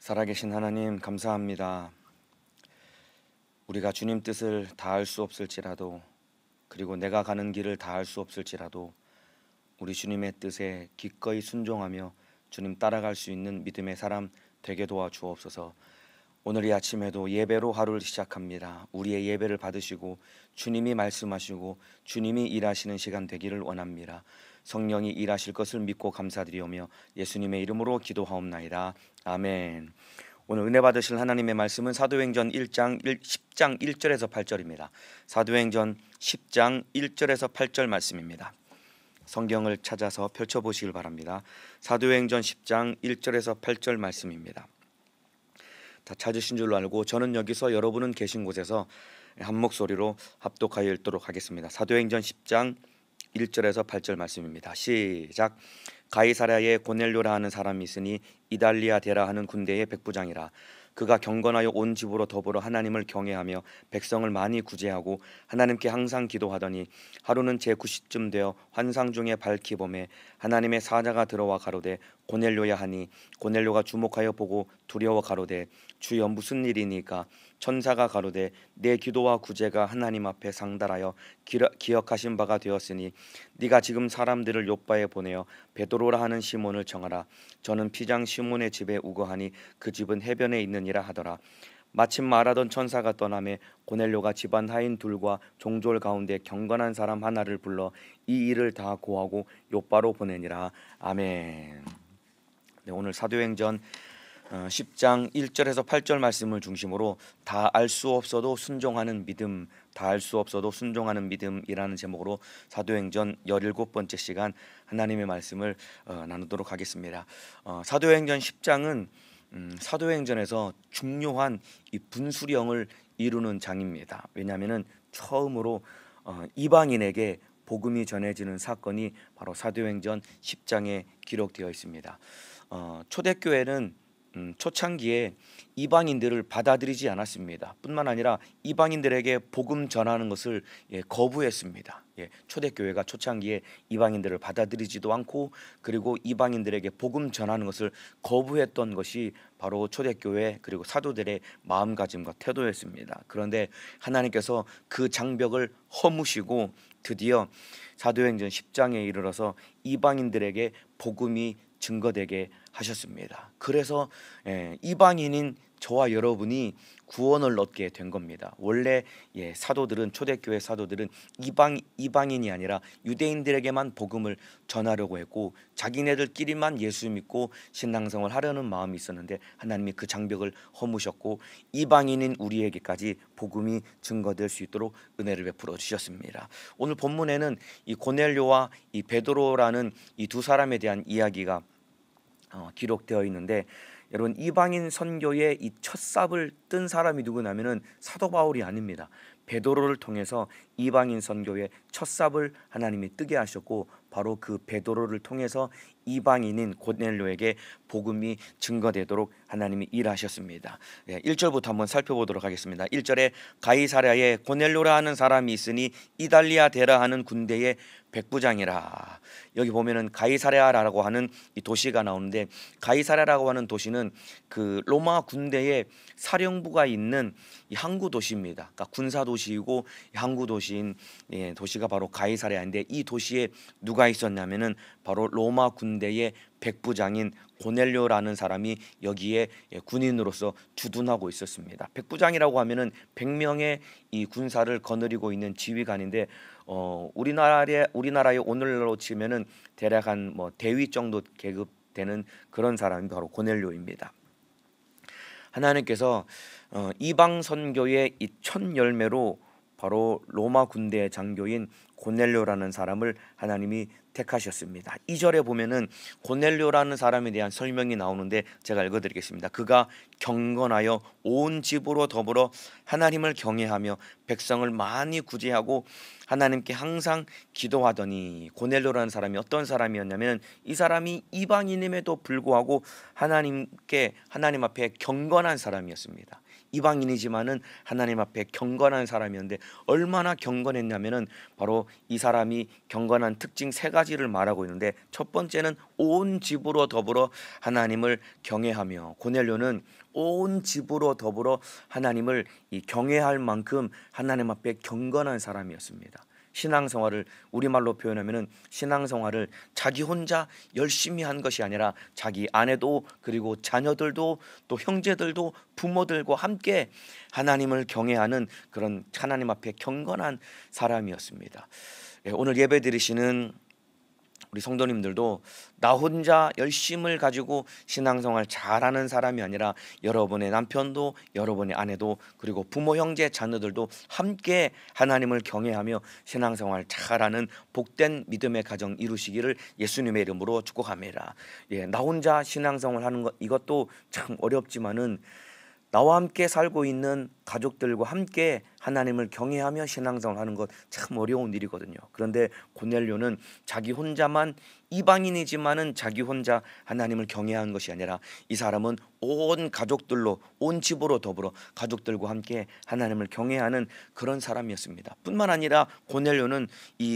살아계신 하나님 감사합니다. 우리가 주님 뜻을 다할 수 없을지라도, 그리고 내가 가는 길을 다할 수 없을지라도 우리 주님의 뜻에 기꺼이 순종하며 주님 따라갈 수 있는 믿음의 사람 되게 도와주옵소서. 오늘 이 아침에도 예배로 하루를 시작합니다. 우리의 예배를 받으시고 주님이 말씀하시고 주님이 일하시는 시간 되기를 원합니다. 성령이 일하실 것을 믿고 감사드리오며 예수님의 이름으로 기도하옵나이다. 아멘. 오늘 은혜 받으실 하나님의 말씀은 사도행전 10장 1절에서 8절입니다. 사도행전 10장 1절에서 8절 말씀입니다. 성경을 찾아서 펼쳐보시길 바랍니다. 사도행전 10장 1절에서 8절 말씀입니다. 다 찾으신 줄로 알고 저는 여기서 여러분은 계신 곳에서 한 목소리로 합독하여 읽도록 하겠습니다. 사도행전 10장 1절에서 8절 말씀입니다. 시작. 가이사랴에 고넬료라 하는 사람이 있으니 이달리아 데라 하는 군대의 백부장이라. 그가 경건하여 온 집으로 더불어 하나님을 경외하며 백성을 많이 구제하고 하나님께 항상 기도하더니 하루는 제9시쯤 되어 환상 중에 밝히 보매 하나님의 사자가 들어와 가로되 고넬료야 하니 고넬료가 주목하여 보고 두려워 가로되 주여 무슨 일이니까. 천사가 가로되 내 기도와 구제가 하나님 앞에 상달하여 기억하신 바가 되었으니 네가 지금 사람들을 욥바에 보내어 베드로라 하는 시몬을 청하라. 저는 피장 시몬의 집에 우거하니 그 집은 해변에 있느니라 하더라. 마침 말하던 천사가 떠나매 고넬료가 집안 하인 둘과 종졸 가운데 경건한 사람 하나를 불러 이 일을 다 고하고 욥바로 보내니라. 아멘. 네, 오늘 사도행전 10장 1절에서 8절 말씀을 중심으로 다 알 수 없어도 순종하는 믿음, 다 알 수 없어도 순종하는 믿음이라는 제목으로 사도행전 17번째 시간 하나님의 말씀을 나누도록 하겠습니다. 사도행전 10장은 사도행전에서 중요한 이 분수령을 이루는 장입니다. 왜냐하면 처음으로 이방인에게 복음이 전해지는 사건이 바로 사도행전 10장에 기록되어 있습니다. 초대교회는 초창기에 이방인들을 받아들이지 않았습니다. 뿐만 아니라 이방인들에게 복음 전하는 것을 거부했습니다. 초대교회가 초창기에 이방인들을 받아들이지도 않고 그리고 이방인들에게 복음 전하는 것을 거부했던 것이 바로 초대교회 그리고 사도들의 마음가짐과 태도였습니다. 그런데 하나님께서 그 장벽을 허무시고 드디어 사도행전 10장에 이르러서 이방인들에게 복음이 증거되게 하셨습니다. 그래서 이방인인 저와 여러분이 구원을 얻게 된 겁니다. 원래 사도들은 초대교회 사도들은 이방인이 아니라 유대인들에게만 복음을 전하려고 했고 자기네들끼리만 예수 믿고 신앙생활 하려는 마음이 있었는데 하나님이 그 장벽을 허무셨고 이방인인 우리에게까지 복음이 증거될 수 있도록 은혜를 베풀어 주셨습니다. 오늘 본문에는 이 고넬료와 이 베드로라는 이 두 사람에 대한 이야기가 기록되어 있는데 여러분 이방인 선교의 이 첫 삽을 뜬 사람이 누구냐면은 사도 바울이 아닙니다. 베드로를 통해서 이방인 선교의 첫 삽을 하나님이 뜨게 하셨고 바로 그 베드로를 통해서 이방인인 고넬료에게 복음이 증거되도록 하나님이 일하셨습니다. 1절부터 한번 살펴보도록 하겠습니다. 1절에 가이사랴에 고넬료라 하는 사람이 있으니 이달리아 데라 하는 군대의 백부장이라. 여기 보면은 가이사랴라고 하는 이 도시가 나오는데 가이사랴라고 하는 도시는 그 로마 군대의 사령부가 있는 이 항구 도시입니다. 그러니까 군사 도시이고 항구 도시인 도시가 바로 가이사랴인데 이 도시에 누가 있었냐면은 바로 로마 군대의 백부장인 고넬료라는 사람이 여기에 군인으로서 주둔하고 있었습니다. 백부장이라고 하면은 100명의 이 군사를 거느리고 있는 지휘관인데 우리나라의 오늘로 치면은 대략 한 대위 정도 계급되는 그런 사람이 바로 고넬료입니다. 하나님께서 이방 선교의 이 첫 열매로 바로 로마 군대의 장교인 고넬료라는 사람을 하나님이 택하셨습니다. 2절에 보면은 고넬료라는 사람에 대한 설명이 나오는데 제가 읽어드리겠습니다. 그가 경건하여 온 집으로 더불어 하나님을 경외하며 백성을 많이 구제하고 하나님께 항상 기도하더니. 고넬료라는 사람이 어떤 사람이었냐면 이 사람이 이방인임에도 불구하고 하나님 앞에 경건한 사람이었습니다. 이방인이지만은 하나님 앞에 경건한 사람이었는데 얼마나 경건했냐면은 바로 이 사람이 경건한 특징 세 가지를 말하고 있는데, 첫 번째는 온 집으로 더불어 하나님을 경외하며, 고넬료는 온 집으로 더불어 하나님을 경외할 만큼 하나님 앞에 경건한 사람이었습니다. 신앙생활을 우리말로 표현하면은 신앙생활을 자기 혼자 열심히 한 것이 아니라 자기 아내도 그리고 자녀들도 또 형제들도 부모들과 함께 하나님을 경외하는 그런 하나님 앞에 경건한 사람이었습니다. 오늘 예배 드리시는 우리 성도님들도 나 혼자 열심을 가지고 신앙생활 잘하는 사람이 아니라 여러분의 남편도 여러분의 아내도 그리고 부모 형제 자녀들도 함께 하나님을 경외하며 신앙생활 잘하는 복된 믿음의 가정 이루시기를 예수님의 이름으로 축복합니다. 나 혼자 신앙생활 하는 것, 이것도 참 어렵지만은 나와 함께 살고 있는 가족들과 함께 하나님을 경외하며 신앙생활 하는 것 참 어려운 일이거든요. 그런데 고넬료는 자기 혼자만, 이방인이지만은 자기 혼자 하나님을 경외한 것이 아니라 이 사람은 온 가족들로, 온 집으로 더불어 가족들과 함께 하나님을 경외하는 그런 사람이었습니다. 뿐만 아니라 고넬료는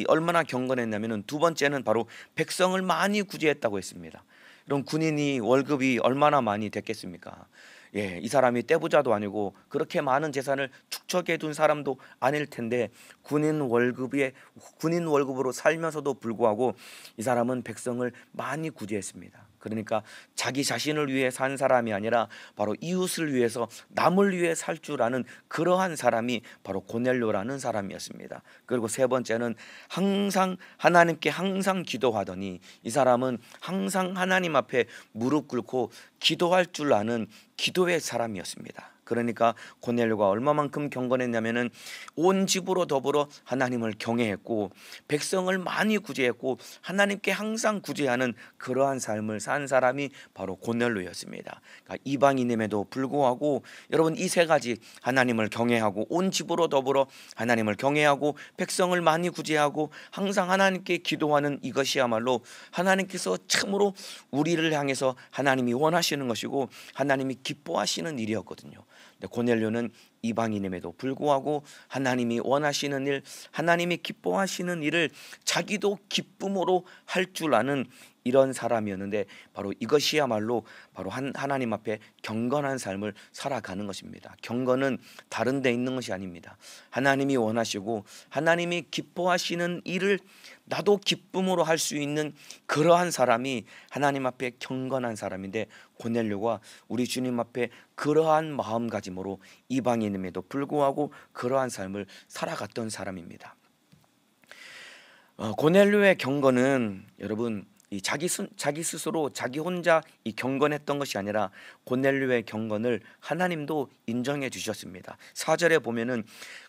얼마나 경건했냐면은 두 번째는 바로 백성을 많이 구제했다고 했습니다. 이런 군인이 월급이 얼마나 많이 됐겠습니까? 이 사람이 떼부자도 아니고 그렇게 많은 재산을 축적해 둔 사람도 아닐 텐데 군인 월급으로 살면서도 불구하고 이 사람은 백성을 많이 구제했습니다. 그러니까 자기 자신을 위해 산 사람이 아니라 바로 이웃을 위해서, 남을 위해 살 줄 아는 그러한 사람이 바로 고넬료라는 사람이었습니다. 그리고 세 번째는 하나님께 항상 기도하더니, 이 사람은 항상 하나님 앞에 무릎 꿇고 기도할 줄 아는 기도의 사람이었습니다. 그러니까 고넬료가 얼마만큼 경건했냐면은 온 집으로 더불어 하나님을 경외했고 백성을 많이 구제했고 하나님께 항상 구제하는 그러한 삶을 산 사람이 바로 고넬료였습니다. 그러니까 이방인임에도 불구하고 여러분, 이 세 가지, 하나님을 경외하고 온 집으로 더불어 하나님을 경외하고 백성을 많이 구제하고 항상 하나님께 기도하는, 이것이야말로 하나님께서 참으로 우리를 향해서 하나님이 원하시는 것이고 하나님이 기뻐하시는 일이었거든요. 고넬료는 이방인임에도 불구하고 하나님이 원하시는 일, 하나님이 기뻐하시는 일을 자기도 기쁨으로 할 줄 아는 이런 사람이었는데, 바로 이것이야말로 바로 하나님 앞에 경건한 삶을 살아가는 것입니다. 경건은 다른 데 있는 것이 아닙니다. 하나님이 원하시고 하나님이 기뻐하시는 일을 나도 기쁨으로 할 수 있는 그러한 사람이 하나님 앞에 경건한 사람인데, 고넬료가 우리 주님 앞에 그러한 마음가짐으로 이방인임에도 불구하고 그러한 삶을 살아갔던 사람입니다. 고넬료의 경건은 여러분, 자기 스스로 자기 혼자 경건했던 것이 아니라 고넬료의 경건을 하나님도 인정해 주셨습니다. 4절에 보면은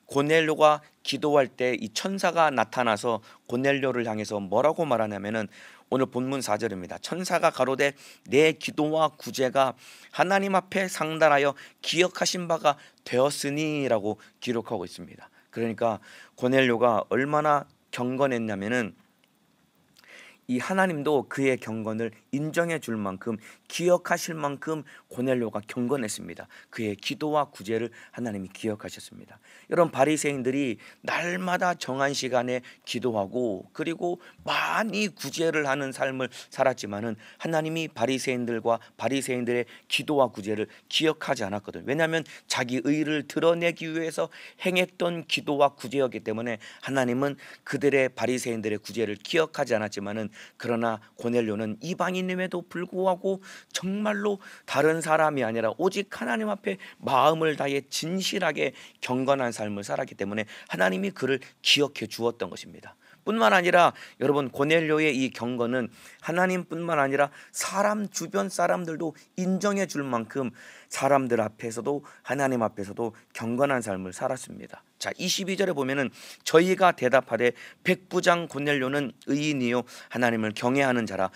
고넬료가 기도할 때 이 천사가 나타나서 고넬료를 향해서 뭐라고 말하냐면은, 오늘 본문 4절입니다. 천사가 가로되 내 기도와 구제가 하나님 앞에 상달하여 기억하신 바가 되었으니라고 기록하고 있습니다. 그러니까 고넬료가 얼마나 경건했냐면은 이 하나님도 그의 경건을 인정해 줄 만큼, 기억하실 만큼 고넬료가 경건했습니다. 그의 기도와 구제를 하나님이 기억하셨습니다. 여러분, 바리새인들이 날마다 정한 시간에 기도하고 그리고 많이 구제를 하는 삶을 살았지만은 하나님이 바리새인들의 기도와 구제를 기억하지 않았거든요. 왜냐하면 자기 의를 드러내기 위해서 행했던 기도와 구제였기 때문에 하나님은 바리새인들의 구제를 기억하지 않았지만은, 그러나 고넬료는 이방인임에도 불구하고 정말로 다른 사람이 아니라 오직 하나님 앞에 마음을 다해 진실하게 경건한 삶을 살았기 때문에 하나님이 그를 기억해 주었던 것입니다. 뿐만 아니라 여러분, 고넬료의 이 경건은 하나님뿐만 아니라 주변 사람들도 인정해 줄 만큼 사람들 앞에서도 하나님 앞에서도 경건한 삶을 살았습니다. 자, 22절에 보면은 저희가 대답하되 백부장 고넬료는 의인이요 하나님을 경외하는 자라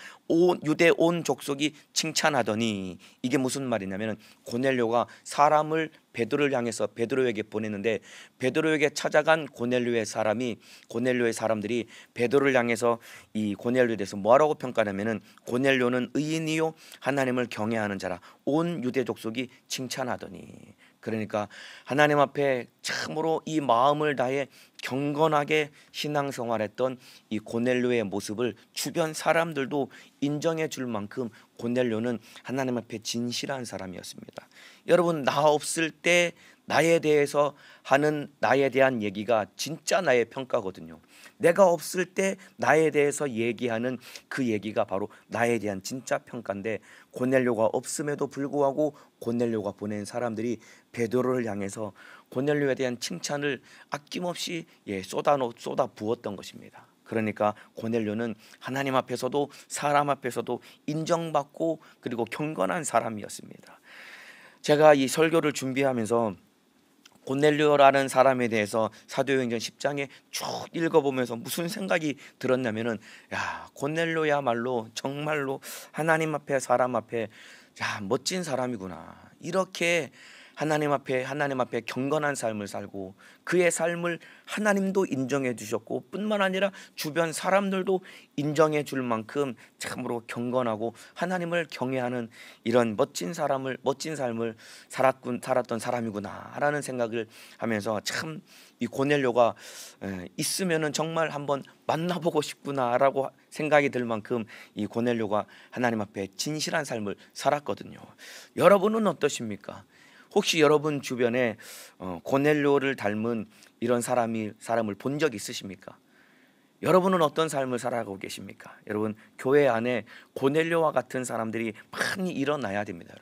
유대 온 족속이 칭찬하더니, 이게 무슨 말이냐면은 고넬료가 사람을 베드로를 향해서 베드로에게 보냈는데, 베드로에게 찾아간 고넬료의 사람들이 베드로를 향해서 이 고넬료에 대해서 뭐라고 평가하냐면은, 고넬료는 의인이요 하나님을 경외하는 자라 온 유대 족속이 칭찬하더니. 그러니까 하나님 앞에 참으로 이 마음을 다해 경건하게 신앙생활했던 이 고넬료의 모습을 주변 사람들도 인정해 줄 만큼 고넬료는 하나님 앞에 진실한 사람이었습니다. 여러분, 나 없을 때 나에 대해서 하는 나에 대한 얘기가 진짜 나의 평가거든요. 내가 없을 때 나에 대해서 얘기하는 그 얘기가 바로 나에 대한 진짜 평가인데, 고넬료가 없음에도 불구하고 고넬료가 보낸 사람들이 베드로를 향해서 고넬료에 대한 칭찬을 아낌없이 쏟아 부었던 것입니다. 그러니까 고넬료는 하나님 앞에서도 사람 앞에서도 인정받고 그리고 경건한 사람이었습니다. 제가 이 설교를 준비하면서 고넬료라는 사람에 대해서 사도행전 10장에 쭉 읽어보면서 무슨 생각이 들었냐면은, 야, 고넬료야말로 정말로 하나님 앞에 사람 앞에 멋진 사람이구나. 이렇게 하나님 앞에 경건한 삶을 살고 그의 삶을 하나님도 인정해 주셨고 뿐만 아니라 주변 사람들도 인정해 줄 만큼 참으로 경건하고 하나님을 경외하는 이런 멋진 삶을 살았던 사람이구나라는 생각을 하면서, 참 이 고넬료가 있으면은 정말 한번 만나보고 싶구나라고 생각이 들 만큼 이 고넬료가 하나님 앞에 진실한 삶을 살았거든요. 여러분은 어떠십니까? 혹시 여러분 주변에 고넬료를 닮은 이런 사람을 본 적 있으십니까? 여러분은 어떤 삶을 살아가고 계십니까? 여러분, 교회 안에 고넬료와 같은 사람들이 많이 일어나야 됩니다.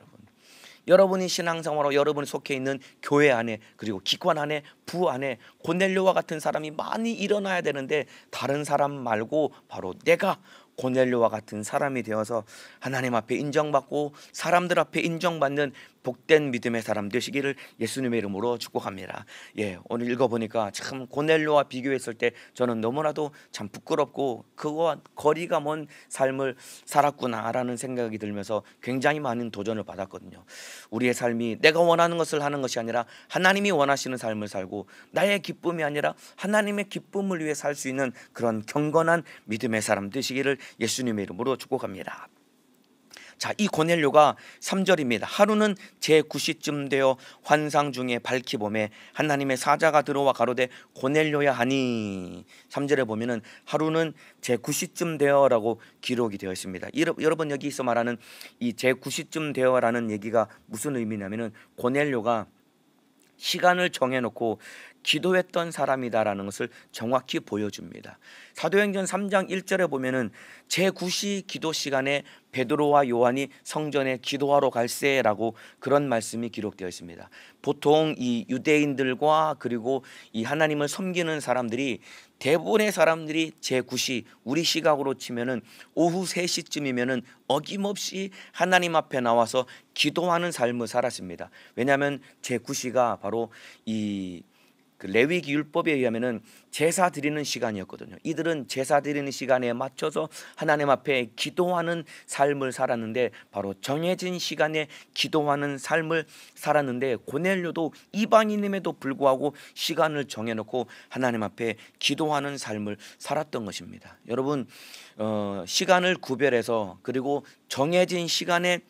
여러분이 신앙생활로 여러분이 속해 있는 교회 안에 그리고 기관 안에 부 안에 고넬료와 같은 사람이 많이 일어나야 되는데, 다른 사람 말고 바로 내가 고넬료와 같은 사람이 되어서 하나님 앞에 인정받고 사람들 앞에 인정받는 복된 믿음의 사람 되시기를 예수님의 이름으로 축복합니다. 오늘 읽어보니까 참 고넬료와 비교했을 때 저는 너무나도 참 부끄럽고 그와 거리가 먼 삶을 살았구나라는 생각이 들면서 굉장히 많은 도전을 받았거든요. 우리의 삶이 내가 원하는 것을 하는 것이 아니라 하나님이 원하시는 삶을 살고, 나의 기쁨이 아니라 하나님의 기쁨을 위해 살 수 있는 그런 경건한 믿음의 사람 되시기를 예수님의 이름으로 축복합니다. 자, 이 고넬료가 3절입니다. 하루는 제9시쯤 되어 환상 중에 밝히 보매 하나님의 사자가 들어와 가로되 고넬료야 하니. 3절에 보면은 하루는 제9시쯤 되어라고 기록이 되어 있습니다. 여러분, 여기서 말하는 이 제9시쯤 되어라는 얘기가 무슨 의미냐면은 고넬료가 시간을 정해놓고 기도했던 사람이다라는 것을 정확히 보여줍니다. 사도행전 3장 1절에 보면은 제9시 기도 시간에 베드로와 요한이 성전에 기도하러 갈세라고 그런 말씀이 기록되어 있습니다. 보통 이 유대인들과 그리고 이 하나님을 섬기는 사람들이, 대부분의 사람들이 제9시, 우리 시각으로 치면은 오후 3시쯤이면은 어김없이 하나님 앞에 나와서 기도하는 삶을 살았습니다. 왜냐하면 제9시가 바로 이 레위기 율법에 의하면은 제사 드리는 시간이었거든요. 이들은 제사 드리는 시간에 맞춰서 하나님 앞에 기도하는 삶을 살았는데, 바로 정해진 시간에 기도하는 삶을 살았는데, 고넬료도 이방인임에도 불구하고 시간을 정해놓고 하나님 앞에 기도하는 삶을 살았던 것입니다. 여러분, 시간을 구별해서 그리고 정해진 시간에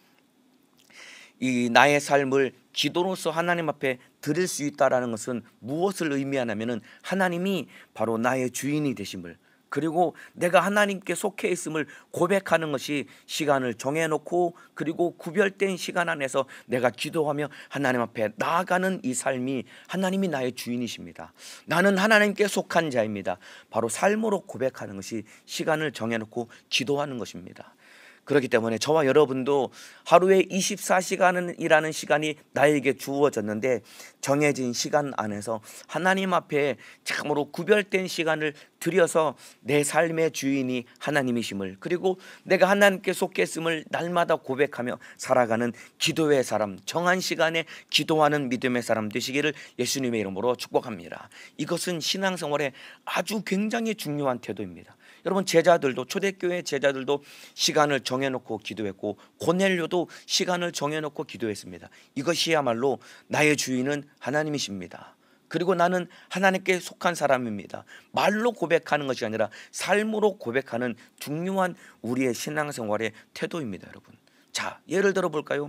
이 나의 삶을 기도로서 하나님 앞에 드릴 수 있다라는 것은 무엇을 의미하냐면은 하나님이 바로 나의 주인이 되심을, 그리고 내가 하나님께 속해 있음을 고백하는 것이 시간을 정해놓고 그리고 구별된 시간 안에서 내가 기도하며 하나님 앞에 나아가는 이 삶이, 하나님이 나의 주인이십니다. 나는 하나님께 속한 자입니다. 바로 삶으로 고백하는 것이 시간을 정해놓고 기도하는 것입니다. 그렇기 때문에 저와 여러분도 하루에 24시간이라는 시간이 나에게 주어졌는데, 정해진 시간 안에서 하나님 앞에 참으로 구별된 시간을 들여서 내 삶의 주인이 하나님이심을, 그리고 내가 하나님께 속했음을 날마다 고백하며 살아가는 기도의 사람, 정한 시간에 기도하는 믿음의 사람 되시기를 예수님의 이름으로 축복합니다. 이것은 신앙생활에 아주 굉장히 중요한 태도입니다. 여러분, 제자들도, 초대교회 제자들도 시간을 정해놓고 기도했고, 고넬료도 시간을 정해놓고 기도했습니다. 이것이야말로 나의 주인은 하나님이십니다. 그리고 나는 하나님께 속한 사람입니다. 말로 고백하는 것이 아니라 삶으로 고백하는 중요한 우리의 신앙생활의 태도입니다. 여러분, 자, 예를 들어 볼까요?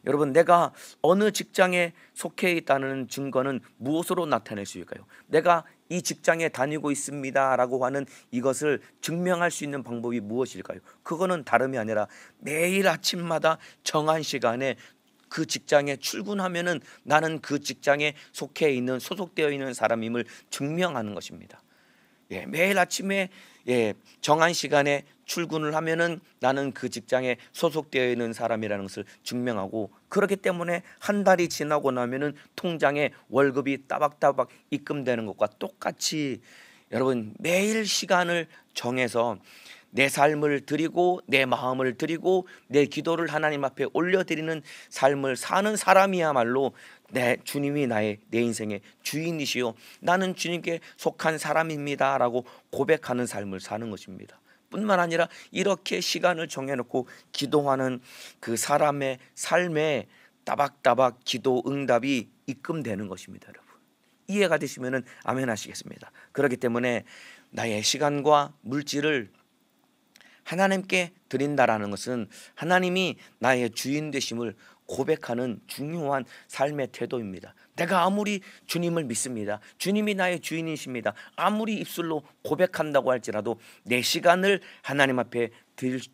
여러분, 내가 어느 직장에 속해 있다는 증거는 무엇으로 나타낼 수 있을까요? 내가 이 직장에 다니고 있습니다라고 하는 이것을 증명할 수 있는 방법이 무엇일까요? 그거는 다름이 아니라 매일 아침마다 정한 시간에 그 직장에 출근하면은 나는 그 직장에 속해 있는, 소속되어 있는 사람임을 증명하는 것입니다. 매일 아침에 정한 시간에 출근을 하면은 나는 그 직장에 소속되어 있는 사람이라는 것을 증명하고, 그렇기 때문에 한 달이 지나고 나면은 통장에 월급이 따박따박 입금되는 것과 똑같이 여러분, 매일 시간을 정해서 내 삶을 드리고 내 마음을 드리고 내 기도를 하나님 앞에 올려드리는 삶을 사는 사람이야말로 내 주님이 내 인생의 주인이시요 나는 주님께 속한 사람입니다 라고 고백하는 삶을 사는 것입니다. 뿐만 아니라 이렇게 시간을 정해놓고 기도하는 그 사람의 삶에 따박따박 기도 응답이 입금되는 것입니다. 여러분, 이해가 되시면 아멘 하시겠습니다. 그렇기 때문에 나의 시간과 물질을 하나님께 드린다라는 것은 하나님이 나의 주인 되심을 고백하는 중요한 삶의 태도입니다. 내가 아무리 주님을 믿습니다, 주님이 나의 주인이십니다, 아무리 입술로 고백한다고 할지라도 내 시간을 하나님 앞에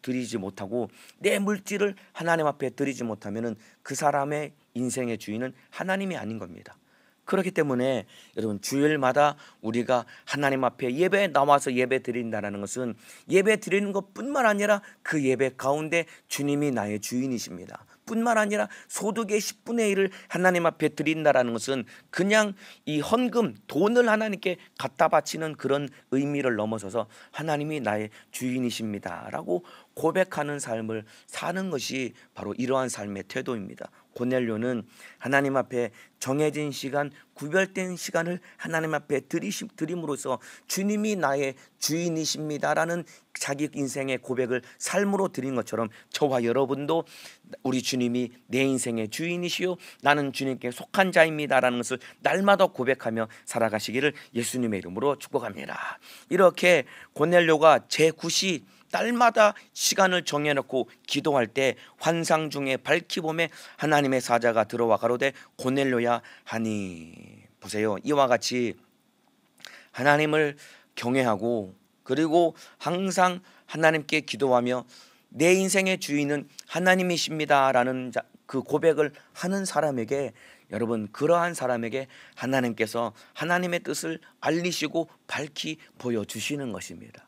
드리지 못하고 내 물질을 하나님 앞에 드리지 못하면 그 사람의 인생의 주인은 하나님이 아닌 겁니다. 그렇기 때문에 여러분, 주일마다 우리가 하나님 앞에 예배에 나와서 예배 드린다는 것은 예배 드리는 것뿐만 아니라 그 예배 가운데 주님이 나의 주인이십니다. 뿐만 아니라 소득의 10분의 1을 하나님 앞에 드린다는 것은 그냥 이 헌금, 돈을 하나님께 갖다 바치는 그런 의미를 넘어서서 하나님이 나의 주인이십니다 라고 고백하는 삶을 사는 것이 바로 이러한 삶의 태도입니다. 고넬료는 하나님 앞에 정해진 시간, 구별된 시간을 하나님 앞에 드림으로써 주님이 나의 주인이십니다라는 자기 인생의 고백을 삶으로 드린 것처럼 저와 여러분도 우리 주님이 내 인생의 주인이시요 나는 주님께 속한 자입니다라는 것을 날마다 고백하며 살아가시기를 예수님의 이름으로 축복합니다. 이렇게 고넬료가 제9시 날마다 시간을 정해놓고 기도할 때 환상 중에 밝히 봄에 하나님의 사자가 들어와 가로되 고넬료야 하니. 보세요, 이와 같이 하나님을 경외하고 그리고 항상 하나님께 기도하며 내 인생의 주인은 하나님이십니다라는 그 고백을 하는 사람에게, 여러분, 그러한 사람에게 하나님께서 하나님의 뜻을 알리시고 밝히 보여주시는 것입니다.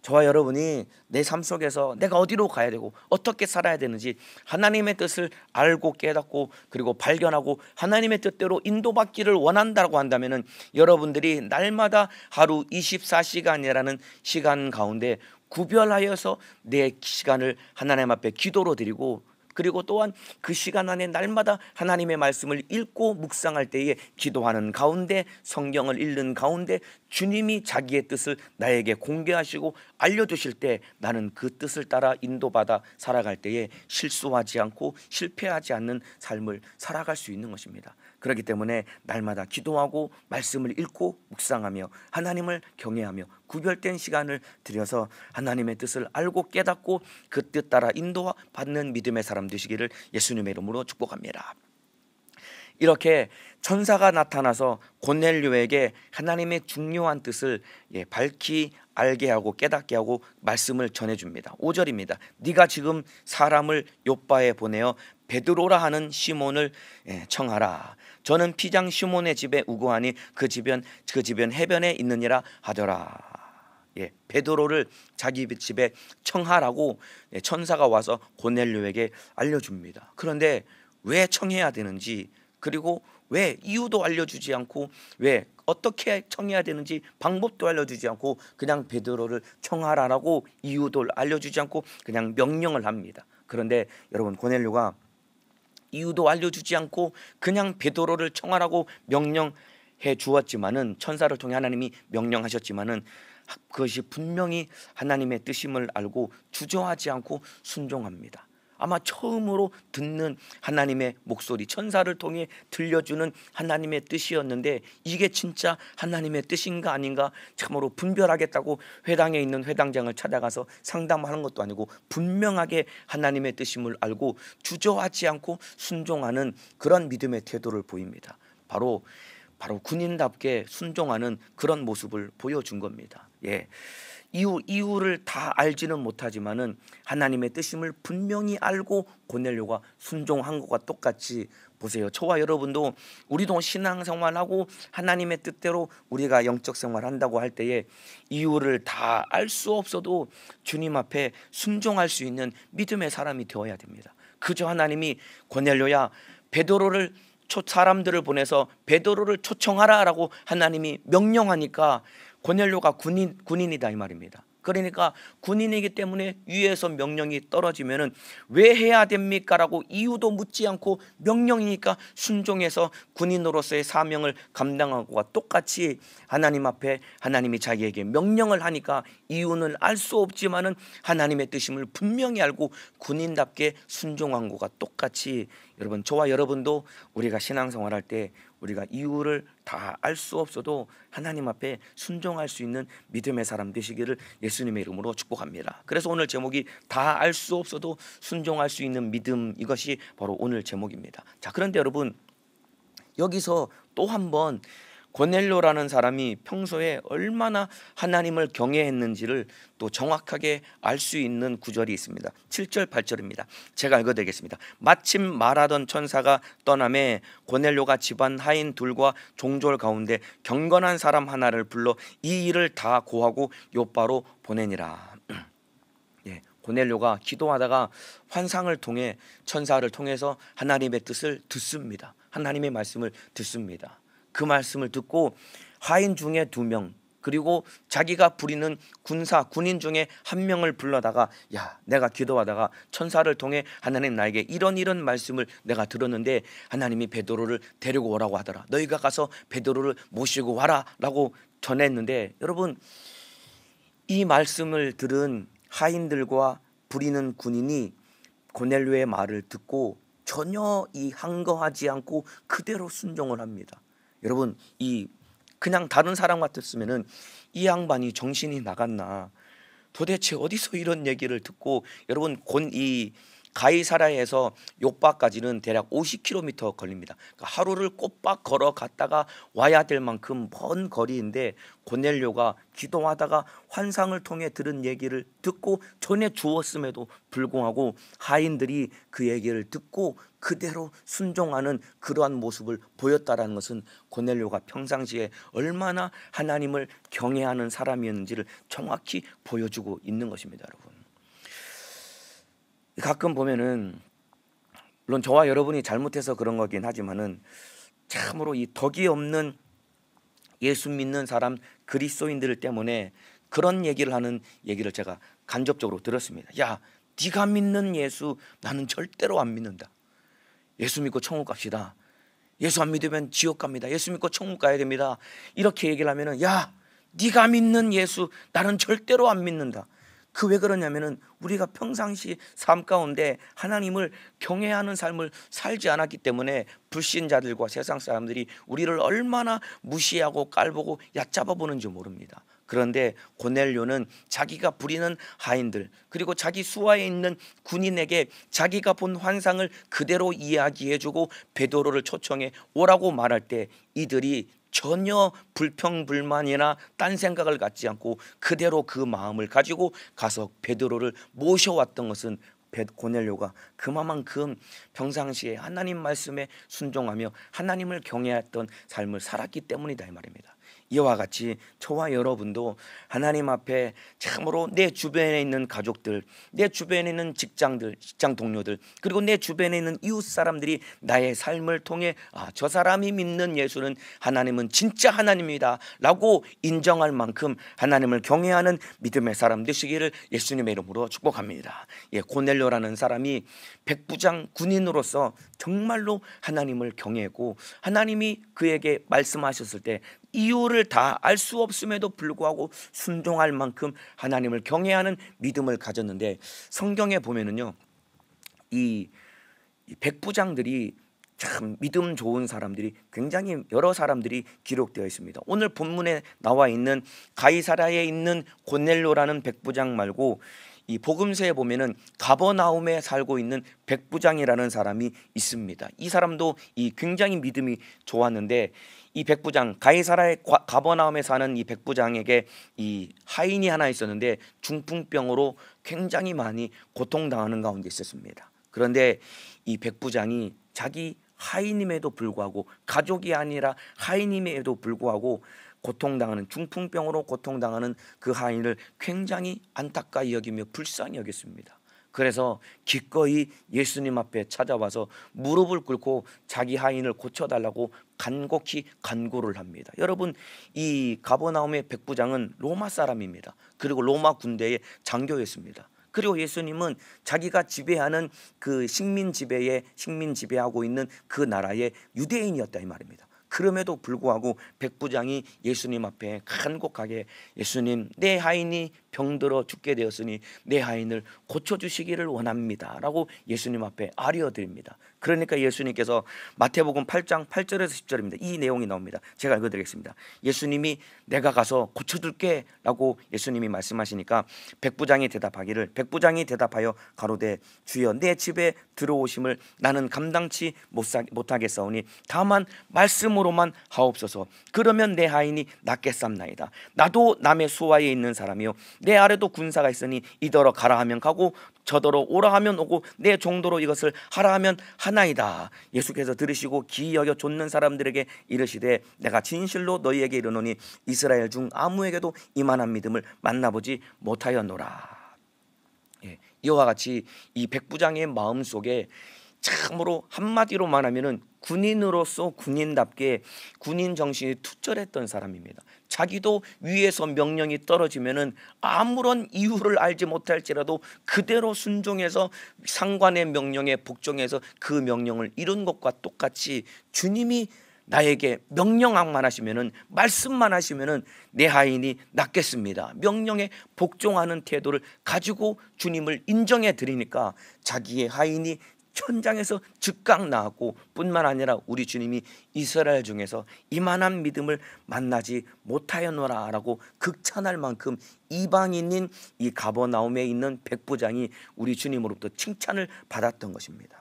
저와 여러분이 내 삶 속에서 내가 어디로 가야 되고 어떻게 살아야 되는지 하나님의 뜻을 알고 깨닫고 그리고 발견하고 하나님의 뜻대로 인도받기를 원한다고 한다면 여러분들이 날마다 하루 24시간이라는 시간 가운데 구별하여서 내 시간을 하나님 앞에 기도로 드리고, 그리고 또한 그 시간 안에 날마다 하나님의 말씀을 읽고 묵상할 때에 기도하는 가운데, 성경을 읽는 가운데 주님이 자기의 뜻을 나에게 공개하시고 알려주실 때 나는 그 뜻을 따라 인도받아 살아갈 때에 실수하지 않고 실패하지 않는 삶을 살아갈 수 있는 것입니다. 그렇기 때문에 날마다 기도하고 말씀을 읽고 묵상하며 하나님을 경외하며 구별된 시간을 들여서 하나님의 뜻을 알고 깨닫고 그 뜻 따라 인도받는 믿음의 사람 되시기를 예수님의 이름으로 축복합니다. 이렇게 천사가 나타나서 고넬료에게 하나님의 중요한 뜻을 밝히 알게 하고 깨닫게 하고 말씀을 전해줍니다. 5절입니다. 네가 지금 사람을 욥바에 보내어 베드로라 하는 시몬을 청하라. 저는 피장 시몬의 집에 우거하니 그 집은 해변에 있느니라 하더라. 베드로를 자기 집에 청하라고 천사가 와서 고넬료에게 알려줍니다. 그런데 왜 청해야 되는지, 그리고 왜 이유도 알려주지 않고 왜 어떻게 청해야 되는지 방법도 알려주지 않고 그냥 베드로를 청하라라고 이유도 알려주지 않고 그냥 명령을 합니다. 그런데 여러분, 고넬료가 이유도 알려주지 않고 그냥 베드로를 청하라고 명령해 주었지만은, 천사를 통해 하나님이 명령하셨지만은 그것이 분명히 하나님의 뜻임을 알고 주저하지 않고 순종합니다. 아마 처음으로 듣는 하나님의 목소리, 천사를 통해 들려주는 하나님의 뜻이었는데 이게 진짜 하나님의 뜻인가 아닌가 참으로 분별하겠다고 회당에 있는 회당장을 찾아가서 상담하는 것도 아니고 분명하게 하나님의 뜻임을 알고 주저하지 않고 순종하는 그런 믿음의 태도를 보입니다. 바로 군인답게 순종하는 그런 모습을 보여준 겁니다. 이유를 다 알지는 못하지만은 하나님의 뜻임을 분명히 알고 고넬료가 순종한 것과 똑같이 보세요. 저와 여러분도 우리도 신앙생활하고 하나님의 뜻대로 우리가 영적 생활한다고 할 때에 이유를 다 알 수 없어도 주님 앞에 순종할 수 있는 믿음의 사람이 되어야 됩니다. 그저 하나님이 고넬료야 베드로를 사람들을 보내서 베드로를 초청하라라고 하나님이 명령하니까 고넬료가 군인이다 이 말입니다. 그러니까 군인이기 때문에 위에서 명령이 떨어지면은 왜 해야 됩니까? 라고 이유도 묻지 않고 명령이니까 순종해서 군인으로서의 사명을 감당한 것과 똑같이 하나님 앞에 하나님이 자기에게 명령을 하니까 이유는 알 수 없지만은 하나님의 뜻임을 분명히 알고 군인답게 순종한 것과 똑같이 여러분, 저와 여러분도 우리가 신앙생활할 때 우리가 이유를 다 알 수 없어도 하나님 앞에 순종할 수 있는 믿음의 사람 되시기를 예수님의 이름으로 축복합니다. 그래서 오늘 제목이 다 알 수 없어도 순종할 수 있는 믿음, 이것이 바로 오늘 제목입니다. 자, 그런데 여러분, 여기서 또 한번 고넬료라는 사람이 평소에 얼마나 하나님을 경외했는지를 또 정확하게 알 수 있는 구절이 있습니다. 7절 8절입니다. 제가 읽어드리겠습니다. 마침 말하던 천사가 떠남에 고넬료가 집안 하인 둘과 종졸 가운데 경건한 사람 하나를 불러 이 일을 다 고하고 요바로 보내니라. 고넬료가 기도하다가 환상을 통해 천사를 통해서 하나님의 뜻을 듣습니다. 하나님의 말씀을 듣습니다. 그 말씀을 듣고 하인 중에 2명 그리고 자기가 부리는 군인 중에 1명을 불러다가 야, 내가 기도하다가 천사를 통해 하나님 나에게 이런 말씀을 내가 들었는데 하나님이 베드로를 데리고 오라고 하더라. 너희가 가서 베드로를 모시고 와라 라고 전했는데, 여러분, 이 말씀을 들은 하인들과 부리는 군인이 고넬료의 말을 듣고 전혀 항거하지 않고 그대로 순종을 합니다. 여러분, 그냥 다른 사람 같았으면은 이 양반이 정신이 나갔나, 도대체 어디서 이런 얘기를 듣고, 여러분, 이 가이사랴에서 요바까지는 대략 50km 걸립니다. 그러니까 하루를 꼬박 걸어갔다가 와야 될 만큼 먼 거리인데 고넬료가 기도하다가 환상을 통해 들은 얘기를 듣고 전해 주었음에도 불구하고 하인들이 그 얘기를 듣고 그대로 순종하는 그러한 모습을 보였다라는 것은 고넬료가 평상시에 얼마나 하나님을 경외하는 사람이었는지를 정확히 보여주고 있는 것입니다. 여러분, 가끔 보면은 물론 저와 여러분이 잘못해서 그런 거긴 하지만은 참으로 이 덕이 없는 예수 믿는 사람 그리스도인들 때문에 그런 얘기를 하는 얘기를 제가 간접적으로 들었습니다. 야, 네가 믿는 예수 나는 절대로 안 믿는다. 예수 믿고 천국 갑시다. 예수 안 믿으면 지옥 갑니다. 예수 믿고 천국 가야 됩니다. 이렇게 얘기를 하면은 야, 네가 믿는 예수 나는 절대로 안 믿는다. 왜 그러냐면은 우리가 평상시 삶 가운데 하나님을 경외하는 삶을 살지 않았기 때문에 불신자들과 세상 사람들이 우리를 얼마나 무시하고 깔보고 얕잡아 보는지 모릅니다. 그런데 고넬료는 자기가 부리는 하인들 그리고 자기 수하에 있는 군인에게 자기가 본 환상을 그대로 이야기해주고 베드로를 초청해 오라고 말할 때 이들이 전혀 불평불만이나 딴 생각을 갖지 않고 그대로 그 마음을 가지고 가서 베드로를 모셔왔던 것은 고넬료가 그만큼 평상시에 하나님 말씀에 순종하며 하나님을 경외했던 삶을 살았기 때문이다 이 말입니다. 이와 같이 저와 여러분도 하나님 앞에 참으로 내 주변에 있는 가족들, 내 주변에 있는 직장 동료들, 그리고 내 주변에 있는 이웃 사람들이 나의 삶을 통해 저 사람이 믿는 예수는 하나님은 진짜 하나님이다 라고 인정할 만큼 하나님을 경외하는 믿음의 사람 되시기를 예수님의 이름으로 축복합니다. 고넬료라는 사람이 백부장 군인으로서 정말로 하나님을 경외했고 하나님이 그에게 말씀하셨을 때 이유를 다 알 수 없음에도 불구하고 순종할 만큼 하나님을 경외하는 믿음을 가졌는데 성경에 보면은요 이 백부장들이 참 믿음 좋은 사람들이 굉장히 여러 사람들이 기록되어 있습니다. 오늘 본문에 나와 있는 가이사랴에 있는 고넬료라는 백부장 말고 이 복음서에 보면은 가버나움에 살고 있는 백부장이라는 사람이 있습니다. 이 사람도 이 굉장히 믿음이 좋았는데 이 백부장 가이사랴의 가버나움에 사는 이 백부장에게 이 하인이 하나 있었는데 중풍병으로 굉장히 많이 고통당하는 가운데 있었습니다. 그런데 이 백부장이 자기 하인임에도 불구하고 가족이 아니라 하인임에도 불구하고 고통당하는 중풍병으로 고통당하는 그 하인을 굉장히 안타까이 여기며 불쌍히 여겼습니다. 그래서 기꺼이 예수님 앞에 찾아와서 무릎을 꿇고 자기 하인을 고쳐달라고 간곡히 간구를 합니다. 여러분, 이 가버나움의 백부장은 로마 사람입니다. 그리고 로마 군대의 장교였습니다. 그리고 예수님은 자기가 지배하는 그 식민 지배하고 있는 그 나라의 유대인이었다 이 말입니다. 그럼에도 불구하고 백부장이 예수님 앞에 간곡하게 예수님, 내 하인이 병들어 죽게 되었으니 내 하인을 고쳐주시기를 원합니다 라고 예수님 앞에 아뢰어드립니다. 그러니까 예수님께서 마태복음 8장 8절에서 10절입니다. 이 내용이 나옵니다. 제가 읽어드리겠습니다. 예수님이 내가 가서 고쳐줄게 라고 예수님이 말씀하시니까 백부장이 대답하여 가로되 주여 내 집에 들어오심을 나는 감당치 못하겠사오니 다만 말씀으로만 하옵소서. 그러면 내 하인이 낫겠삼나이다. 나도 남의 수하에 있는 사람이요 내 아래도 군사가 있으니 이더러 가라 하면 가고 저더러 오라 하면 오고 내 정도로 이것을 하라 하면 하나이다. 예수께서 들으시고 기이 여겨 좇는 사람들에게 이르시되 내가 진실로 너희에게 이르노니 이스라엘 중 아무에게도 이만한 믿음을 만나보지 못하였노라. 이와 같이 이 백부장의 마음속에 참으로 한마디로 말하면은 군인으로서 군인답게 군인 정신이 투철했던 사람입니다. 자기도 위에서 명령이 떨어지면은 아무런 이유를 알지 못할지라도 그대로 순종해서 상관의 명령에 복종해서 그 명령을 이룬 것과 똑같이 주님이 나에게 명령만 하시면은 말씀만 하시면은 내 하인이 낫겠습니다. 명령에 복종하는 태도를 가지고 주님을 인정해 드리니까 자기의 하인이 현장에서 즉각 나았고 뿐만 아니라 우리 주님이 이스라엘 중에서 이만한 믿음을 만나지 못하였노라 라고 극찬할 만큼 이방인인 이 가버나움에 있는 백부장이 우리 주님으로부터 칭찬을 받았던 것입니다.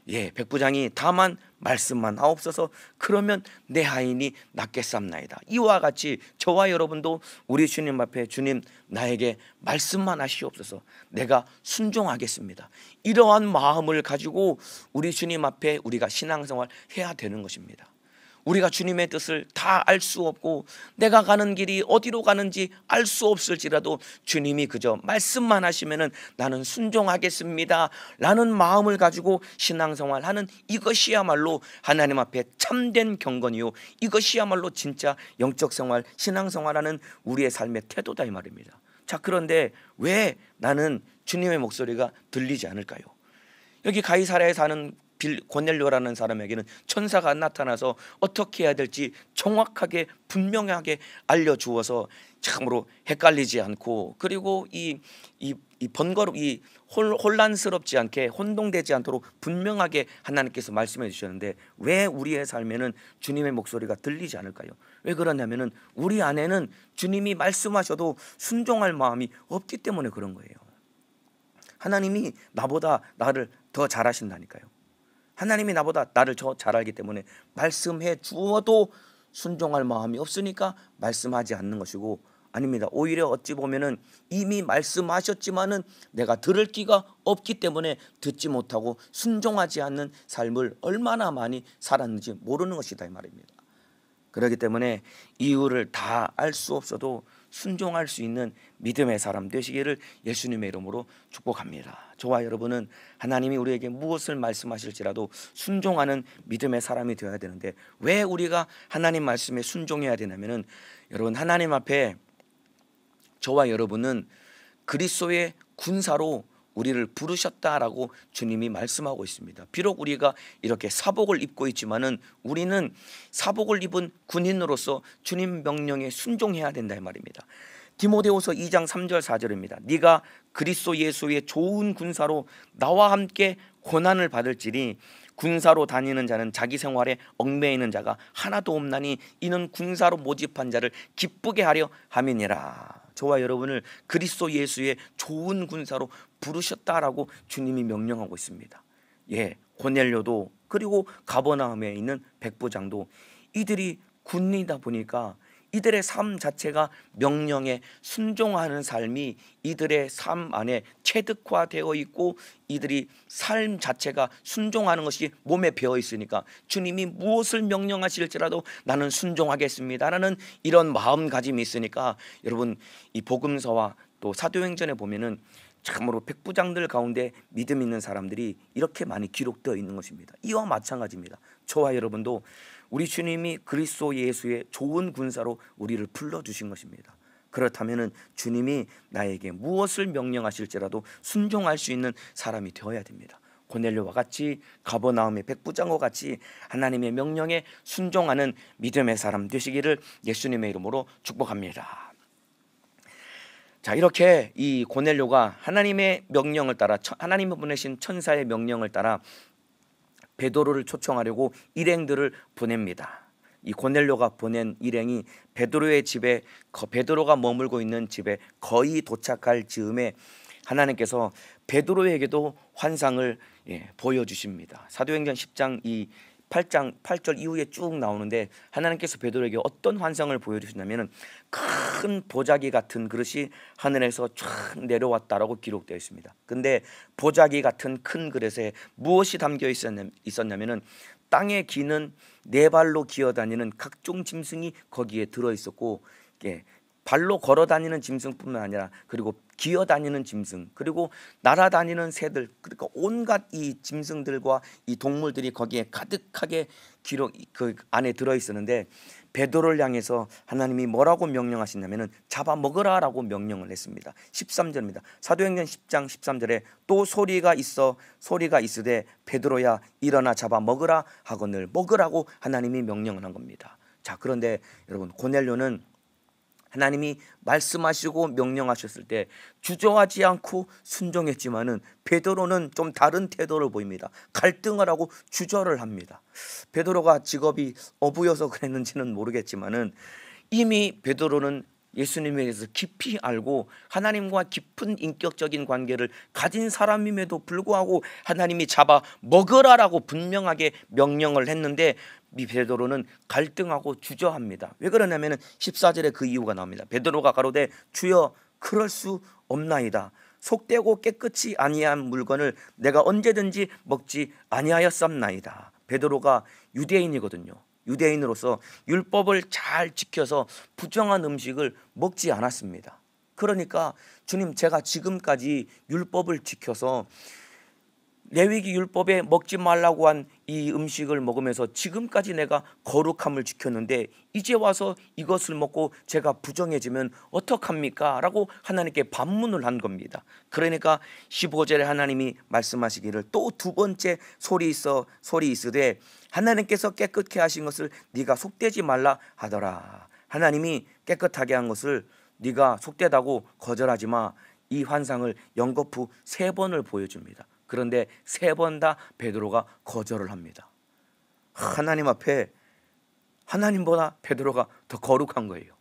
백부장이 다만 말씀만 하옵소서. 그러면 내 하인이 낫겠삼나이다. 이와 같이 저와 여러분도 우리 주님 앞에 주님 나에게 말씀만 하시옵소서. 내가 순종하겠습니다. 이러한 마음을 가지고 우리 주님 앞에 우리가 신앙생활 해야 되는 것입니다. 우리가 주님의 뜻을 다 알 수 없고 내가 가는 길이 어디로 가는지 알 수 없을지라도 주님이 그저 말씀만 하시면은 나는 순종하겠습니다 라는 마음을 가지고 신앙생활하는 이것이야말로 하나님 앞에 참된 경건이요 이것이야말로 진짜 영적생활 신앙생활하는 우리의 삶의 태도다 이 말입니다. 자, 그런데 왜 나는 주님의 목소리가 들리지 않을까요? 여기 가이사랴에 사는 고넬료라는 사람에게는 천사가 나타나서 어떻게 해야 될지 정확하게 분명하게 알려주어서 참으로 헷갈리지 않고 그리고 이 혼란스럽지 않게 혼동되지 않도록 분명하게 하나님께서 말씀해 주셨는데 왜 우리의 삶에는 주님의 목소리가 들리지 않을까요? 왜 그러냐면은 우리 안에는 주님이 말씀하셔도 순종할 마음이 없기 때문에 그런 거예요. 하나님이 나보다 나를 더 잘하신다니까요. 하나님이 나보다 나를 잘 알기 때문에 말씀해 주어도 순종할 마음이 없으니까 말씀하지 않는 것이고 아닙니다. 오히려 어찌 보면은 이미 말씀하셨지만은 내가 들을 기가 없기 때문에 듣지 못하고 순종하지 않는 삶을 얼마나 많이 살았는지 모르는 것이다 이 말입니다. 그렇기 때문에 이유를 다 알 수 없어도 순종할 수 있는 믿음의 사람 되시기를 예수님의 이름으로 축복합니다. 저와 여러분은 하나님이 우리에게 무엇을 말씀하실지라도 순종하는 믿음의 사람이 되어야 되는데 왜 우리가 하나님 말씀에 순종해야 되냐면은 여러분 하나님 앞에 저와 여러분은 그리스도의 군사로 우리를 부르셨다라고 주님이 말씀하고 있습니다. 비록 우리가 이렇게 사복을 입고 있지만은 우리는 사복을 입은 군인으로서 주님 명령에 순종해야 된다 이 말입니다. 디모데후서 2장 3절 4절입니다. 네가 그리스도 예수의 좋은 군사로 나와 함께 고난을 받을지니 군사로 다니는 자는 자기 생활에 얽매이는 자가 하나도 없나니 이는 군사로 모집한 자를 기쁘게 하려 함이니라. 저와 여러분을 그리스도 예수의 좋은 군사로 부르셨다라고 주님이 명령하고 있습니다. 예, 고넬료도 그리고 가버나움에 있는 백부장도 이들이 군인이다 보니까 이들의 삶 자체가 명령에 순종하는 삶이 이들의 삶 안에 체득화되어 있고 이들이 삶 자체가 순종하는 것이 몸에 배어 있으니까 주님이 무엇을 명령하실지라도 나는 순종하겠습니다라는 이런 마음가짐이 있으니까 여러분 이 복음서와 또 사도행전에 보면은 참으로 백부장들 가운데 믿음 있는 사람들이 이렇게 많이 기록되어 있는 것입니다. 이와 마찬가지입니다. 저와 여러분도 우리 주님이 그리스도 예수의 좋은 군사로 우리를 불러주신 것입니다. 그렇다면 주님이 나에게 무엇을 명령하실지라도 순종할 수 있는 사람이 되어야 됩니다. 고넬료와 같이 가버나움의 백부장과 같이 하나님의 명령에 순종하는 믿음의 사람 되시기를 예수님의 이름으로 축복합니다. 자, 이렇게 이 고넬료가 하나님의 명령을 따라 하나님이 보내신 천사의 명령을 따라 베드로를 초청하려고 일행들을 보냅니다. 이 고넬료가 보낸 일행이 베드로의 집에 베드로가 머물고 있는 집에 거의 도착할 즈음에 하나님께서 베드로에게도 환상을 보여주십니다. 사도행전 10장 이 8절 이후에 쭉 나오는데 하나님께서 베드로에게 어떤 환상을 보여주시냐면 큰 보자기 같은 그릇이 하늘에서 쫙 내려왔다라고 기록되어 있습니다. 근데 보자기 같은 큰 그릇에 무엇이 담겨 있었냐면은 땅에 기는 네 발로 기어다니는 각종 짐승이 거기에 들어 있었고 발로 걸어 다니는 짐승뿐만 아니라 그리고 기어 다니는 짐승 그리고 날아다니는 새들 그러니까 온갖 이 짐승들과 이 동물들이 거기에 가득하게 그 안에 들어 있었는데 베드로를 향해서 하나님이 뭐라고 명령하시냐면은 잡아 먹으라라고 명령을 했습니다. 13절입니다. 사도행전 10장 13절에 또 소리가 있으되 베드로야 일어나 잡아 먹으라 하거늘 먹으라고 하나님이 명령을 한 겁니다. 자, 그런데 여러분 고넬료는 하나님이 말씀하시고 명령하셨을 때 주저하지 않고 순종했지만은 베드로는 좀 다른 태도를 보입니다. 갈등을 하고 주저를 합니다. 베드로가 직업이 어부여서 그랬는지는 모르겠지만은 이미 베드로는 예수님에 대해서 깊이 알고 하나님과 깊은 인격적인 관계를 가진 사람임에도 불구하고 하나님이 잡아 먹으라라고 분명하게 명령을 했는데 베드로는 갈등하고 주저합니다. 왜 그러냐면 14절에 그 이유가 나옵니다. 베드로가 가로되 주여 그럴 수 없나이다. 속되고 깨끗이 아니한 물건을 내가 언제든지 먹지 아니하였삼나이다. 베드로가 유대인이거든요. 유대인으로서 율법을 잘 지켜서 부정한 음식을 먹지 않았습니다. 그러니까 주님 제가 지금까지 율법을 지켜서 레위기 율법에 먹지 말라고 한 이 음식을 먹으면서 지금까지 내가 거룩함을 지켰는데 이제 와서 이것을 먹고 제가 부정해지면 어떡합니까? 라고 하나님께 반문을 한 겁니다. 그러니까 15절에 하나님이 말씀하시기를 또 두 번째 소리 있으되 하나님께서 깨끗게 하신 것을 네가 속되지 말라 하더라. 하나님이 깨끗하게 한 것을 네가 속되다고 거절하지 마. 이 환상을 연거푸 3번을 보여줍니다. 그런데 3번 다 베드로가 거절을 합니다. 하나님 앞에 하나님보다 베드로가 더 거룩한 거예요.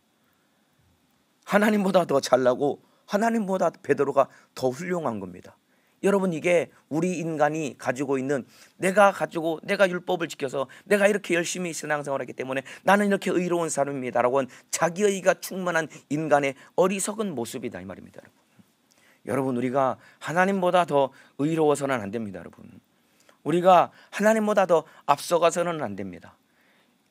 하나님보다 더 잘나고 하나님보다 베드로가 더 훌륭한 겁니다. 여러분 이게 우리 인간이 가지고 있는 내가 율법을 지켜서 내가 이렇게 열심히 신앙생활하기 때문에 나는 이렇게 의로운 사람입니다라고 한 자기의가 충만한 인간의 어리석은 모습이다 이 말입니다. 여러분 우리가 하나님보다 더 의로워서는 안 됩니다. 여러분 우리가 하나님보다 더 앞서가서는 안 됩니다.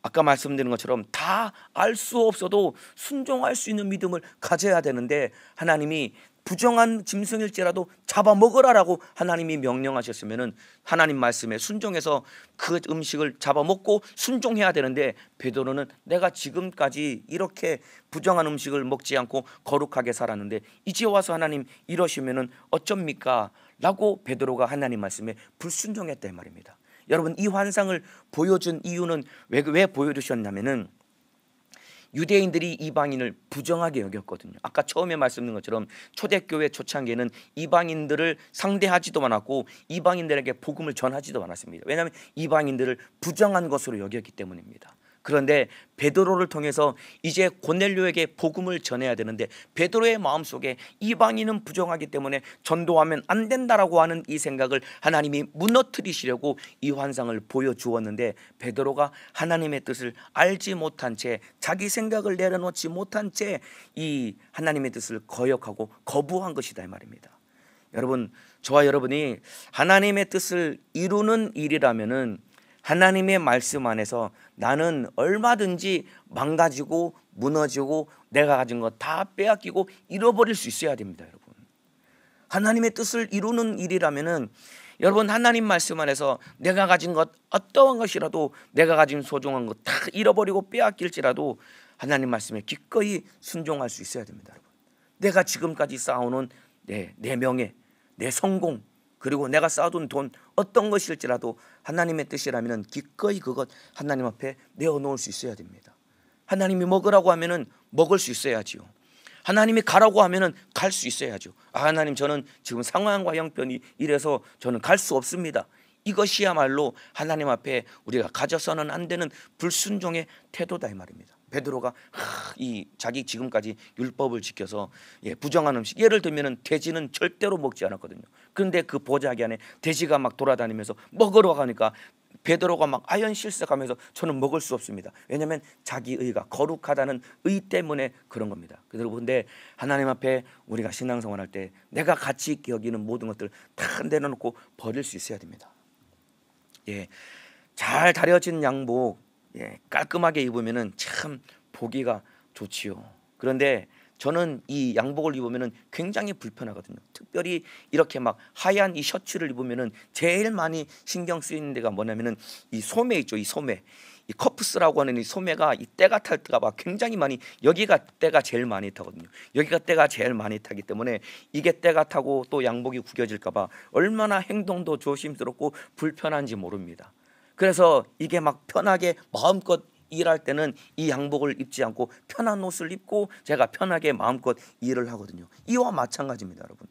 아까 말씀드린 것처럼 다 알 수 없어도 순종할 수 있는 믿음을 가져야 되는데 하나님이 부정한 짐승일지라도 잡아먹으라라고 하나님이 명령하셨으면 하나님 말씀에 순종해서 그 음식을 잡아먹고 순종해야 되는데 베드로는 내가 지금까지 이렇게 부정한 음식을 먹지 않고 거룩하게 살았는데 이제 와서 하나님 이러시면 어쩝니까? 라고 베드로가 하나님 말씀에 불순종했다 이 말입니다. 여러분 이 환상을 보여준 이유는 왜 보여주셨냐면은 유대인들이 이방인을 부정하게 여겼거든요. 아까 처음에 말씀드린 것처럼 초대교회 초창기에는 이방인들을 상대하지도 않았고 이방인들에게 복음을 전하지도 않았습니다. 왜냐하면 이방인들을 부정한 것으로 여겼기 때문입니다. 그런데 베드로를 통해서 이제 고넬료에게 복음을 전해야 되는데 베드로의 마음속에 이방인은 부정하기 때문에 전도하면 안 된다라고 하는 이 생각을 하나님이 무너뜨리시려고 이 환상을 보여주었는데 베드로가 하나님의 뜻을 알지 못한 채 자기 생각을 내려놓지 못한 채 이 하나님의 뜻을 거역하고 거부한 것이다 이 말입니다. 여러분, 저와 여러분이 하나님의 뜻을 이루는 일이라면은 하나님의 말씀 안에서 나는 얼마든지 망가지고 무너지고 내가 가진 것 다 빼앗기고 잃어버릴 수 있어야 됩니다. 여러분, 하나님의 뜻을 이루는 일이라면은 여러분 하나님 말씀 안에서 내가 가진 것 어떠한 것이라도 내가 가진 소중한 것 다 잃어버리고 빼앗길지라도 하나님 말씀에 기꺼이 순종할 수 있어야 됩니다. 여러분, 내가 지금까지 쌓아오는 내 명예, 내 성공, 그리고 내가 쌓아둔 돈 어떤 것일지라도 하나님의 뜻이라면 기꺼이 그것 하나님 앞에 내어놓을 수 있어야 됩니다. 하나님이 먹으라고 하면은 먹을 수 있어야지요. 하나님이 가라고 하면은 갈 수 있어야죠. 하나님, 저는 지금 상황과 형편이 이래서 저는 갈 수 없습니다. 이것이야말로 하나님 앞에 우리가 가져서는 안 되는 불순종의 태도다 이 말입니다. 베드로가 이 자기 지금까지 율법을 지켜서 부정한 음식, 예를 들면은 돼지는 절대로 먹지 않았거든요. 그런데 그 보자기 안에 돼지가 막 돌아다니면서 먹으러 가니까 베드로가 막 아연실색하면서 저는 먹을 수 없습니다. 왜냐하면 자기 의가 거룩하다는 의 때문에 그런 겁니다. 그런데 하나님 앞에 우리가 신앙생활할 때 내가 가치 있게 여기는 모든 것들 다 내려놓고 버릴 수 있어야 됩니다. 잘 다려진 양복 깔끔하게 입으면은 참 보기가 좋지요. 그런데 저는 이 양복을 입으면은 굉장히 불편하거든요. 특별히 이렇게 막 하얀 이 셔츠를 입으면은 제일 많이 신경 쓰이는 데가 뭐냐면은 이 소매 있죠. 이 소매, 이 커프스라고 하는 이 소매가 이 때가 탈까 봐 굉장히 많이, 여기가 때가 제일 많이 타거든요. 여기가 때가 제일 많이 타기 때문에 이게 때가 타고 또 양복이 구겨질까 봐 얼마나 행동도 조심스럽고 불편한지 모릅니다. 그래서 이게 막 편하게 마음껏 일할 때는 이 양복을 입지 않고 편한 옷을 입고 제가 편하게 마음껏 일을 하거든요. 이와 마찬가지입니다. 여러분,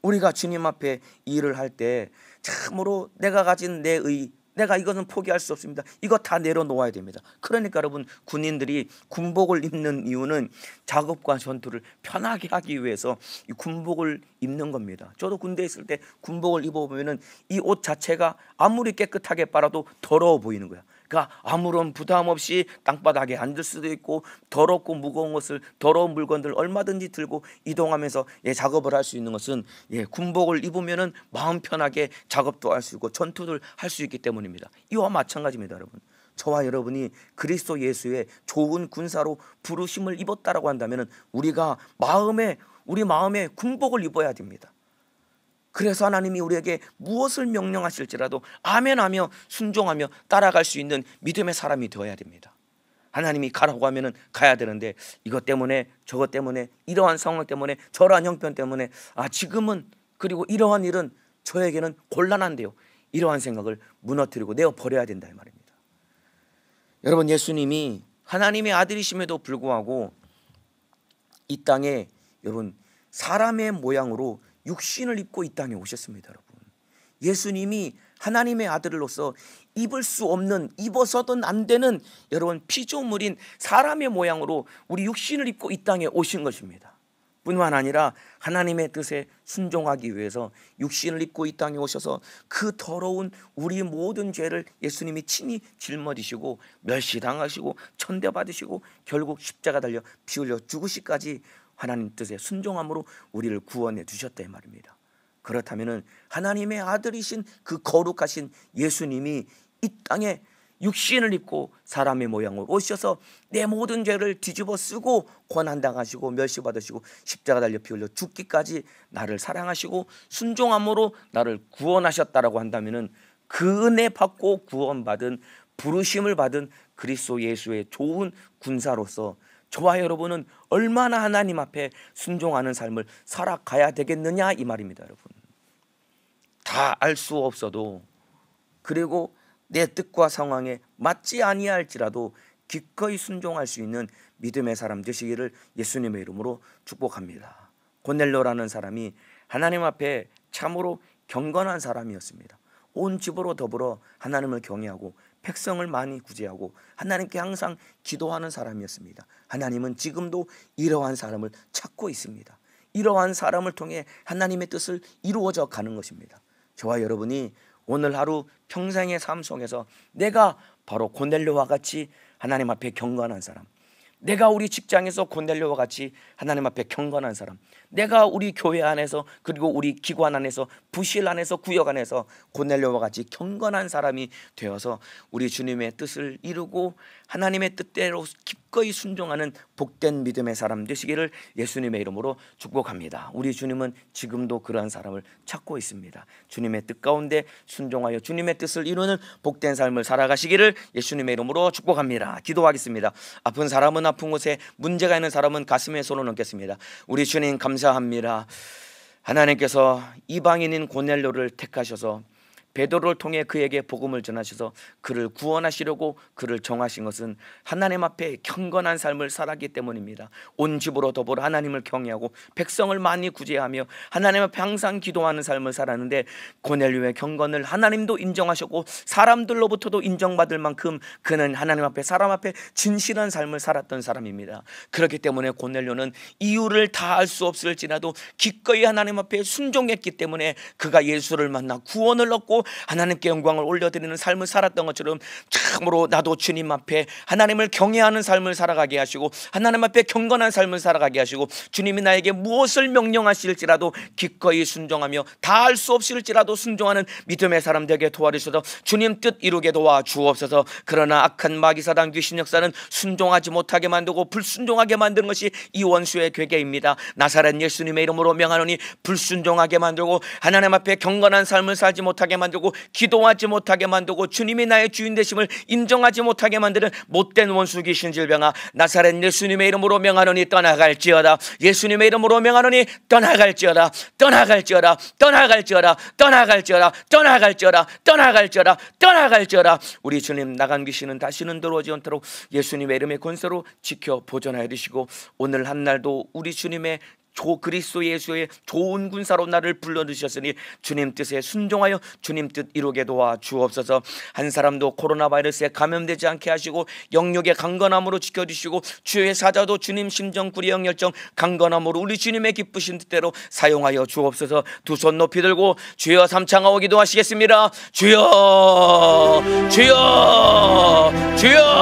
우리가 주님 앞에 일을 할 때 참으로 내가 가진 내 의, 내가 이것은 포기할 수 없습니다. 이거 다 내려놓아야 됩니다. 그러니까 여러분, 군인들이 군복을 입는 이유는 작업과 전투를 편하게 하기 위해서 이 군복을 입는 겁니다. 저도 군대에 있을 때 군복을 입어보면 이 옷 자체가 아무리 깨끗하게 빨아도 더러워 보이는 거야. 그러니까 아무런 부담 없이 땅바닥에 앉을 수도 있고 더럽고 무거운 것을, 더러운 물건들 얼마든지 들고 이동하면서 작업을 할 수 있는 것은 군복을 입으면은 마음 편하게 작업도 할 수 있고 전투를 할 수 있기 때문입니다. 이와 마찬가지입니다. 여러분, 저와 여러분이 그리스도 예수의 좋은 군사로 부르심을 입었다라고 한다면은 우리가 우리 마음에 군복을 입어야 됩니다. 그래서 하나님이 우리에게 무엇을 명령하실지라도 아멘하며 순종하며 따라갈 수 있는 믿음의 사람이 되어야 됩니다. 하나님이 가라고 하면은 가야 되는데 이것 때문에 저것 때문에 이러한 상황 때문에 저러한 형편 때문에 지금은, 그리고 이러한 일은 저에게는 곤란한데요, 이러한 생각을 무너뜨리고 내어 버려야 된다 이 말입니다. 여러분, 예수님이 하나님의 아들이심에도 불구하고 이 땅에 여러분 사람의 모양으로 육신을 입고 이 땅에 오셨습니다. 여러분, 예수님이 하나님의 아들로서 입을 수 없는, 입어서든 안 되는 여러분 피조물인 사람의 모양으로 우리 육신을 입고 이 땅에 오신 것입니다. 뿐만 아니라 하나님의 뜻에 순종하기 위해서 육신을 입고 이 땅에 오셔서 그 더러운 우리 모든 죄를 예수님이 친히 짊어지시고 멸시당하시고 천대받으시고 결국 십자가 달려 피 흘려 죽으시까지 하나님 뜻에 순종함으로 우리를 구원해 주셨다 이 말입니다. 그렇다면 하나님의 아들이신 그 거룩하신 예수님이 이 땅에 육신을 입고 사람의 모양으로 오셔서 내 모든 죄를 뒤집어 쓰고 고난당하시고 멸시받으시고 십자가 달려 피 흘려 죽기까지 나를 사랑하시고 순종함으로 나를 구원하셨다라고 한다면 그 은혜 받고 구원받은, 부르심을 받은 그리스도 예수의 좋은 군사로서 저와 여러분은 얼마나 하나님 앞에 순종하는 삶을 살아가야 되겠느냐 이 말입니다. 여러분, 다 알 수 없어도, 그리고 내 뜻과 상황에 맞지 아니할지라도 기꺼이 순종할 수 있는 믿음의 사람 되시기를 예수님의 이름으로 축복합니다. 고넬료라는 사람이 하나님 앞에 참으로 경건한 사람이었습니다. 온 집으로 더불어 하나님을 경외하고 백성을 많이 구제하고 하나님께 항상 기도하는 사람이었습니다. 하나님은 지금도 이러한 사람을 찾고 있습니다. 이러한 사람을 통해 하나님의 뜻을 이루어져 가는 것입니다. 저와 여러분이 오늘 하루 평생의 삶 속에서 내가 바로 고넬료와 같이 하나님 앞에 경건한 사람, 내가 우리 직장에서 고넬료와 같이 하나님 앞에 경건한 사람, 내가 우리 교회 안에서 그리고 우리 기관 안에서 부실 안에서 구역 안에서 고넬료와 같이 경건한 사람이 되어서 우리 주님의 뜻을 이루고 하나님의 뜻대로 기꺼이 순종하는 복된 믿음의 사람 되시기를 예수님의 이름으로 축복합니다. 우리 주님은 지금도 그러한 사람을 찾고 있습니다. 주님의 뜻 가운데 순종하여 주님의 뜻을 이루는 복된 삶을 살아가시기를 예수님의 이름으로 축복합니다. 기도하겠습니다. 아픈 사람은 아픈 곳에, 문제가 있는 사람은 가슴에 손을 얹겠습니다. 우리 주님 감사합니다. 하나님께서 이방인인 고넬료를 택하셔서 베드로를 통해 그에게 복음을 전하셔서 그를 구원하시려고 그를 정하신 것은 하나님 앞에 경건한 삶을 살았기 때문입니다. 온 집으로 더불어 하나님을 경외하고 백성을 많이 구제하며 하나님 앞에 항상 기도하는 삶을 살았는데 고넬료의 경건을 하나님도 인정하셨고 사람들로부터도 인정받을 만큼 그는 하나님 앞에 사람 앞에 진실한 삶을 살았던 사람입니다. 그렇기 때문에 고넬료는 이유를 다 알 수 없을지라도 기꺼이 하나님 앞에 순종했기 때문에 그가 예수를 만나 구원을 얻고 하나님께 영광을 올려드리는 삶을 살았던 것처럼 참으로 나도 주님 앞에 하나님을 경외하는 삶을 살아가게 하시고 하나님 앞에 경건한 삶을 살아가게 하시고 주님이 나에게 무엇을 명령하실지라도 기꺼이 순종하며 다 알 수 없을지라도 순종하는 믿음의 사람 되게 도와주셔서 주님 뜻 이루게 도와 주옵소서. 그러나 악한 마귀사단 귀신 역사는 순종하지 못하게 만들고 불순종하게 만드는 것이 이 원수의 괴계입니다. 나사렛 예수님의 이름으로 명하노니 불순종하게 만들고 하나님 앞에 경건한 삶을 살지 못하게 만들고 기도하지 못하게 만들고 주님이 나의 주인 되심을 인정하지 못하게 만드는 못된 원수 귀신 질병아, 나사렛 예수님의 이름으로 명하노니 떠나갈지어다. 예수님의 이름으로 명하노니 떠나갈지어다. 떠나갈지어다. 떠나갈지어다. 떠나갈지어다. 떠나갈지어다. 떠나갈지어다. 떠나갈지어다. 우리 주님 나간 귀신은 다시는 들어오지 않도록 예수님의 이름의 권세로 지켜 보존하여 주시고 오늘 한 날도 우리 주님의 그리스도 예수의 좋은 군사로 나를 불러주셨으니 주님 뜻에 순종하여 주님 뜻 이루게 도와 주옵소서. 한 사람도 코로나 바이러스에 감염되지 않게 하시고 영육의 강건함으로 지켜주시고 주의 사자도 주님 심정 구리영 열정 강건함으로 우리 주님의 기쁘신 뜻대로 사용하여 주옵소서. 두 손 높이 들고 주여 삼창하고 기도하시겠습니다. 주여 주여 주여.